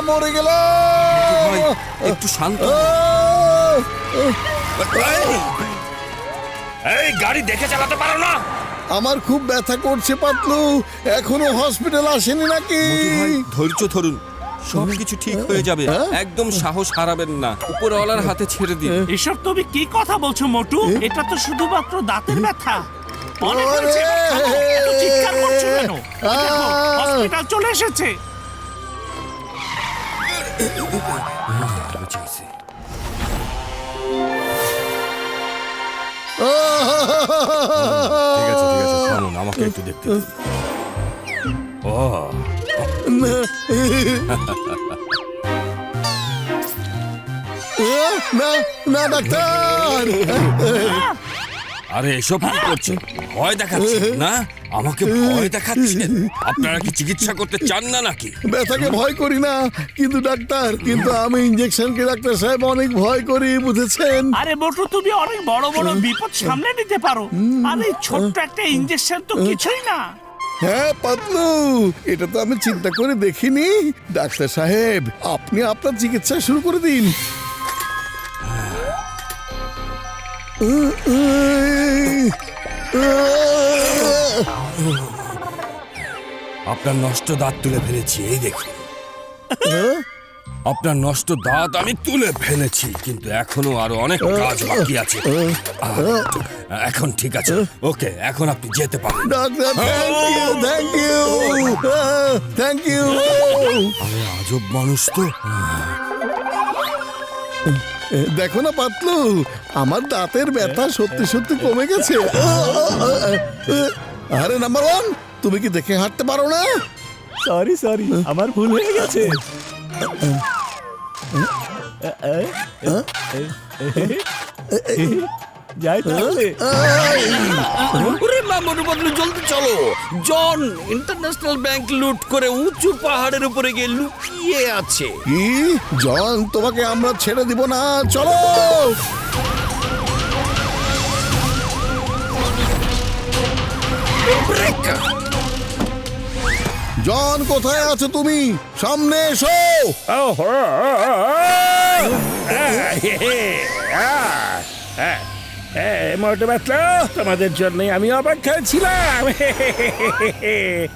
মরে গেল। একটু শান্ত। এই গাড়ি দেখে চালাতে পারো না? আমার খুব ব্যথা করছে পাতলু, এখনো হসপিটাল আসেনি নাকি? ধৈর্য ধরুন, সবকিছু ঠিক হয়ে যাবে। একদম সাহস হারাবেন না, উপরওয়ালার হাতে ছেড়ে দিন। এসব তুমি কি কথা বলছো মোটু? এটা তো শুধুমাত্র দাঁতের ব্যথা। অনেক হয়েছে, এত চিৎকার করছো কেন? দেখো, হসপিটাল চলে এসেছে। ঠিক আছে ঠিক আছে, থামুন, আমাকে একটু দেখতে দিন। ও না না ডাক্তার, আরে এসব কি করছেন? ভয় দেখাচ্ছেন না? আমাকে ভয় দেখাচ্ছেন? আপনারা কি চিকিৎসা করতে চান না নাকি? ব্যথাকে ভয় করি না, কিন্তু ডাক্তার, কিন্তু আমি ইঞ্জেকশনকে ডাক্তার সাহেব অনেক ভয় করি, বুঝেছেন? আরে মোটু, তুমি অনেক বড় বড় বিপদ সামলে নিতে পারো, আর এই ছোট্ট একটা ইঞ্জেকশন তো কিছুই না। হ্যাঁ পাতলু, এটা তো আমি চিন্তা করে দেখিনি। ডাক্তার সাহেব, আপনি আপনার চিকিৎসা শুরু করে দিন। আপনার নষ্ট দাঁত তুলে ফেলেছি, এই দেখুন। আপনার নষ্ট দাঁত আমি তুলে ফেলেছি, কিন্তু এখনো আরো অনেক কাজ বাকি আছে। এখন ঠিক আছে, ওকে, এখন আপনি যেতে পারেন। Doctor, thank you, thank you. আমি আজব মানুষ তো। দেখো না পাতলু, আমার দাঁতের ব্যথা সত্যি সত্যি কমে গেছে। আরে নাম্বার ওয়ান, তুমি কি দেখে হাঁটতে পারো না? সরি আমার ভুল হয়ে গেছে। যাই তাহলে। ওরে মামুর বদলে জলদি চলো। জন ইন্টারন্যাশনাল ব্যাংক লুট করে উঁচু পাহাড়ের উপরে গিয়ে লুকিয়ে আছে। কি জন, তোমাকে আমরা ছেড়ে দিব না, চলো। জন, কোথায় আছো তুমি? সামনে এসো। মোটু বাতলো, তোমাদের জন্যই আমি অপেক্ষায় ছিলাম।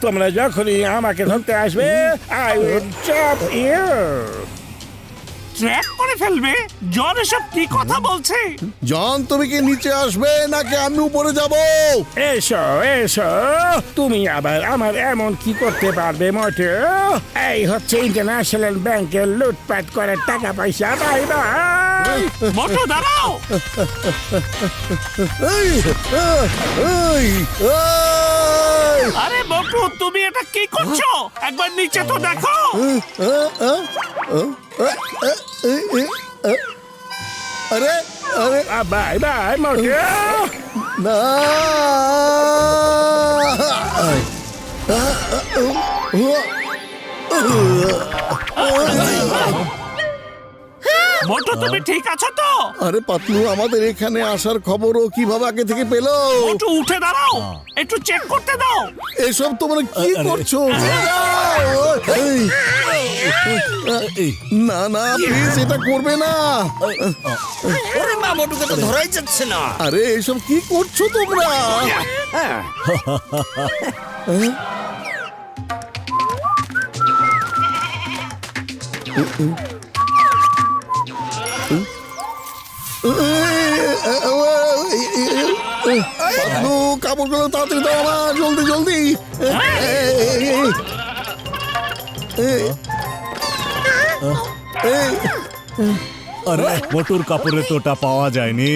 তোমরা যখনই আমাকে ধরতে আসবে, I will trap you. Track করে ফেলবে? জন এসব কি কথা বলছে? জন, তুমি কি নিচে আসবে নাকি আমি উপরে যাব? এসো এসো, তুমি আবার আমার এমন কি করতে পারবে মোটু? এই হচ্ছে ইন্টারন্যাশনাল ব্যাংকের লুটপাট করার টাকা পয়সা। Bye bye. মোটু দাঁড়াও। এই, এই, এই। আরে মোটু, তুমি এটা কি করছো? একবার নিচে তো দেখো। আরে আরে বাই বাই মোটু। না, মোটু, তুমি ঠিক আছো তো? আরে পাতলু, আমাদের এখানে আসার খবরও কিভাবে আগে থেকে পেলো? মোটু উঠে দাঁড়াও, একটু চেক করতে দাও। এসব তোমরা কি করছো? এই, না না, প্লিজ এটা করবে না। ওরে মা, মোটুকে তো ধরাই যাচ্ছে না। আরে এসব কি করছো তোমরা? পাতলু, কাপড়গুলো তাড়াতাড়ি দাও আমার, জলদি জলদি। আরে মোটুর কাপড়ে তোটা পাওয়া যায়নি।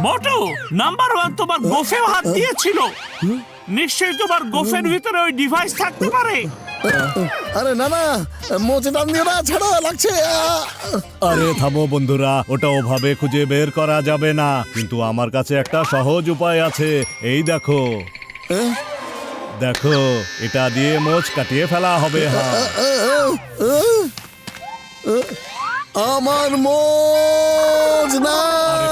মোটু, নাম্বার ওয়ান তোমার গোফেও হাত দিয়েছিল। নিশ্চয়ই তোমার গোফের ভিতরে ওই ডিভাইস থাকতে পারে। আরে না না, মোচে টান দিও না, ছাড়ো, লাগছে। আরে থামো বন্ধুরা, ওটা ওভাবে খুঁজে বের করা যাবে না, কিন্তু আমার কাছে একটা সহজ উপায় আছে। এই দেখো, দেখো, এটা দিয়ে মোচ কাটিয়ে ফেলা হবে। হ্যাঁ, আমার মোজ না।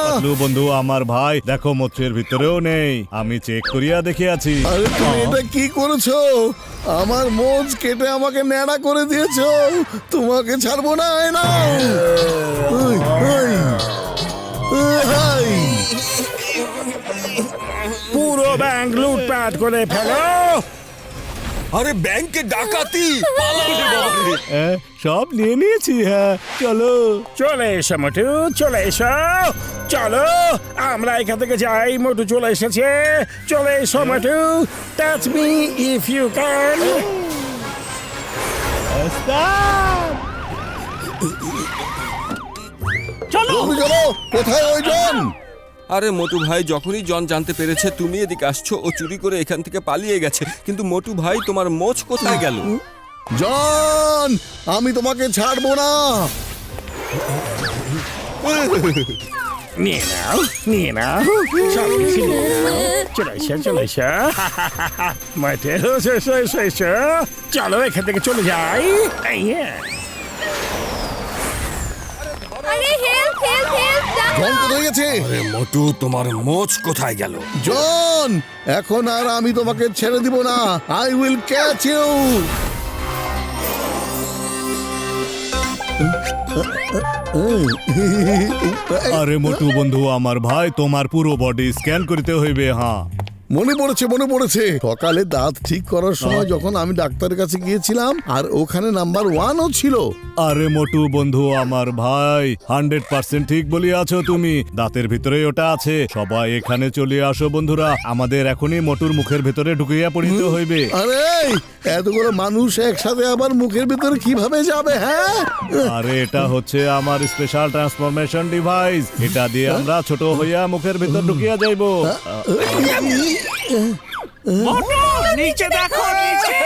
পাতলু বন্ধু আমার ভাই দেখো মোচের ভিতরেও নেই, আমি চেক করিয়া দেখিয়াছি। আরে তুমি এটা কি করেছো? আমার মোজ কেটে আমাকে ন্যাড়া করে দিয়েছো। তোমাকে ছাড়বো না। এই নাও। ওই, ওই, ওই। পুরো ব্যাংক লুটপাট করে ফেলো। আরে ব্যাংকে ডাকাতি! সব নিয়ে নিয়েছি। হ্যাঁ চলো। চলে এসো মোটু, চলে এসো। চলো আমরা এখান থেকে যাই। মোটু চলে এসেছে। চলে এসো Motu. Touch me if you can. চলো তুমি চলো। কোথায় ওই জন? আরে মোটু ভাই, যখনই জন জানতে পেরেছে তুমি এদিকে আসছো, ও চুরি করে এখান থেকে পালিয়ে গেছে। কিন্তু মোটু ভাই, তোমার মোচ কোথায় গেল? জন, আমি তোমাকে ছাড়বো না। নিয়ে নাও, নিয়ে নাও। সব কিছু নিয়ে নাও। চলে এসো, চলে এসো। মোটু এসো, এসো, এসো, এসো। চলো এখান থেকে চলে যাই। এই, আরে হেল্প হেল্প হেল্প জন কোথায় গেছে? আরে মোটু, তোমার মোচ কোথায় গেল? জন, এখন আর আমি তোমাকে ছেড়ে দিব না। I will catch you. আরে মোটু বন্ধু আমার ভাই, তোমার পুরো বডি স্ক্যান করিতে হইবে। হ্যাঁ মনে পড়েছে, মনে পড়েছে। সকালে দাঁত ঠিক করার সময় যখন আমি ডাক্তারের কাছে গিয়েছিলাম, আর ওখানে নাম্বার 1ও ছিল। আরে মোটু বন্ধু আমার ভাই, 100% ঠিক বলিয়াছো তুমি। দাঁতের ভিতরে ওটা আছে। সবাই এখানে চলে আসো বন্ধুরা, আমাদের এখনই মোটুর মুখের ভিতরে ঢুকিয়া পড়িতে হইবে। আরে এতগুলো মানুষ একসাথে আবার মুখের ভিতরে কিভাবে যাবে? হ্যাঁ, আরে এটা হচ্ছে আমার স্পেশাল ট্রান্সফরমেশন ডিভাইস। এটা দিয়ে আমরা ছোট হইয়া মুখের ভিতর ঢুকিয়া যাইবো। মোটু নিচে দেখো, নিচে।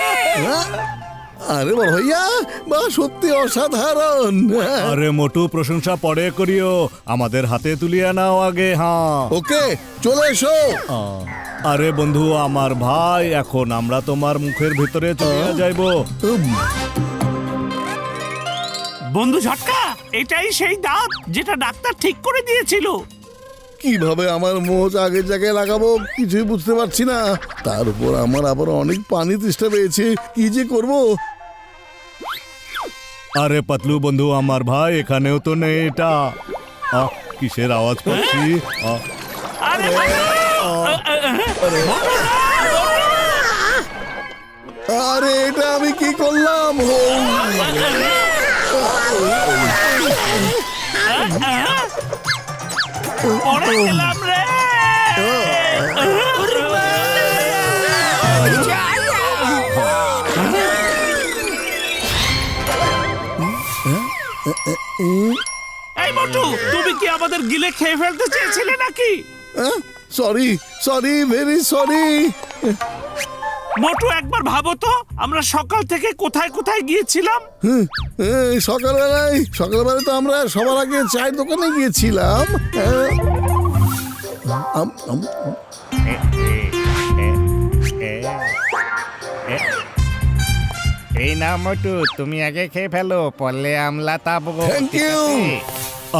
আরে বড় ভাইয়া, বা সত্যি অসাধারণ। আরে মোটু প্রশংসা পরে করিও, আমাদের হাতে তুলিয়া নাও আগে। হ্যাঁ ওকে, চলে এসো। আরে বন্ধু আমার ভাই, এখন আমরা তোমার মুখের ভিতরে চলিয়া যাইবো। বন্ধু ঝটকা, এটাই সেই দাঁত যেটা ডাক্তার ঠিক করে দিয়েছিল। কিভাবে আমার মোজ আগের জায়গায় লাগাবো কিছুই বুঝতে পারছি না। তার উপর আমার আবার অনেক পানি তৃষ্ণা পেয়েছে। কি যে করব? আরে পাতলু বন্ধু আমার ভাই, এখানেও তো নেই এটা। কিসের আওয়াজ পাচ্ছি? আরে মোটু! আরে এটা আমি কি করলাম? পড়ে গেলাম রে। এই মোটু, তুমি কি আমাদের গিলে খেয়ে ফেলতে চেয়েছিলে নাকি? Sorry, sorry, very sorry. Motu একবার ভাবো তো, আমরা সকাল থেকে কোথায় কোথায় গিয়েছিলাম। সকালবেলায় তো আমরা সবার আগে চায়ের দোকানে গিয়েছিলাম। এই না মোটু, তুমি আগে খেয়ে ফেলো, পড়লে আমলা তাবো। Thank you.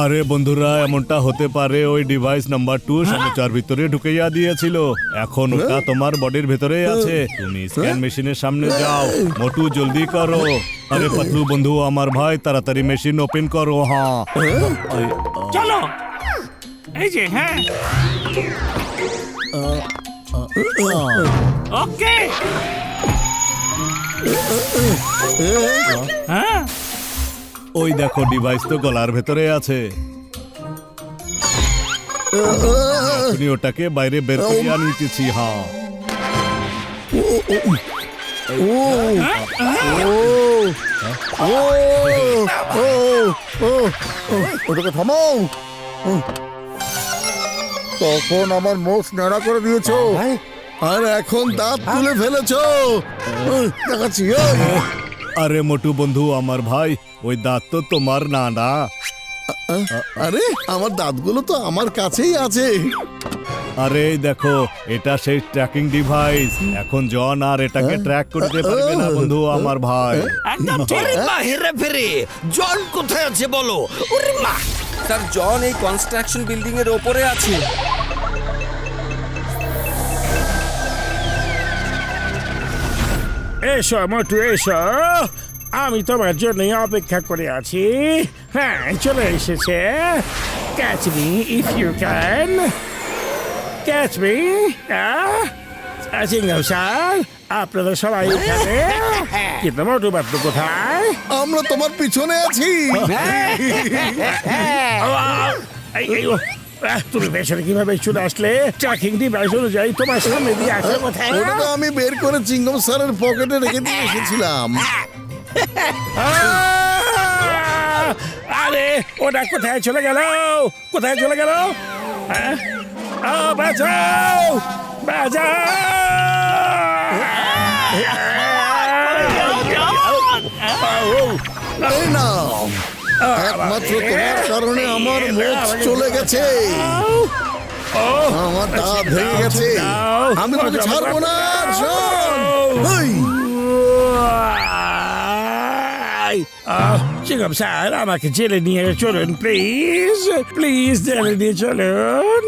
আরে বন্ধুরা, এমনটা হতে পারে ওই ডিভাইস নাম্বার 2 সমুচার ভিতরে ঢুকাইয়া দিয়েছিল। এখন ওটা তোমার বডির ভিতরে আছে। তুমি স্ক্যান মেশিনের সামনে যাও। মোটু জলদি করো। আরে পাতলু বন্ধু আমার ভাই, তাড়াতাড়ি মেশিন ওপেন করো। হ্যাঁ চলো, এই যে। হ্যাঁ, ওকে। হ্যাঁ, ওই দেখো ডিভাইস তো গলার ভেতরে আছে। তুমি ওটাকে বাইরে বের করিয়া নিতেছি। হ্যাঁ ওটাকে থামাও। তখন আমার মোষ নাড়া করে দিয়েছো, আর এখন দাঁত তুলে ফেলেছো। দেখাচ্ছি। আরে মোটু বন্ধু আমার ভাই, ওই দাঁত তো তোমার না। না আরে আমার দাঁতগুলো তো আমার কাছেই আছে। আরে এই দেখো, এটা সেই ট্র্যাকিং ডিভাইস। এখন জন আর এটাকে ট্র্যাক করতে পারবে না বন্ধু আমার ভাই। একদম ঠিক। ওরে মা হেরে ফেরে, জন কোথায় আছে বলো? ওরে মা, স্যার জন এই কনস্ট্রাকশন বিল্ডিং এর ওপরে আছে। এসো মোটু এসো, আমি তোমার জন্যই অপেক্ষা করে আছি। হ্যাঁ, চলে এসেছে। Catch me if you can, catch me. Singh sir, আপনারা সবাই এখানে, কিন্তু মোটু বাট্টু কোথায়? আমরা তোমার পিছনে আছি। তুমি পেছনে কিভাবে চলে আসলে? ট্র্যাকিং ডিভাইস অনুযায়ী তোমার সামনে দিয়ে আসলে কোথায়? ওটা তো আমি বের করে চিংগম স্যারের পকেটে রেখে দিয়ে এসেছিলাম। আরে ওটা কোথায় চলে গেল? কোথায় চলে গেল? বাঁচাও, বাঁচাও! এই নাও, একমাত্র তোমার কারণে আমার মোচ চলে গেছে, আমার দাঁত ভেঙে গেছে। আমি তোমাকে ছাড়বো না, শোন। এই, চিংগম স্যার, আমাকে জেলে নিয়ে চলুন প্লিজ, প্লিজ জেলে নিয়ে চলুন।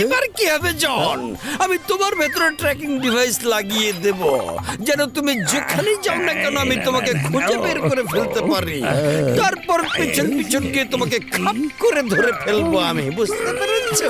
এবার কি হবে জন? আমি তোমার ভেতরে ট্র্যাকিং ডিভাইস লাগিয়ে দেব, যেন তুমি যেখানে যাও না কেন আমি তোমাকে খুঁজে বের করে ফেলতে পারি। তারপর পিছন পিছন গিয়ে তোমাকে খাপ করে ধরে ফেলবো আমি, বুঝতে পেরেছো?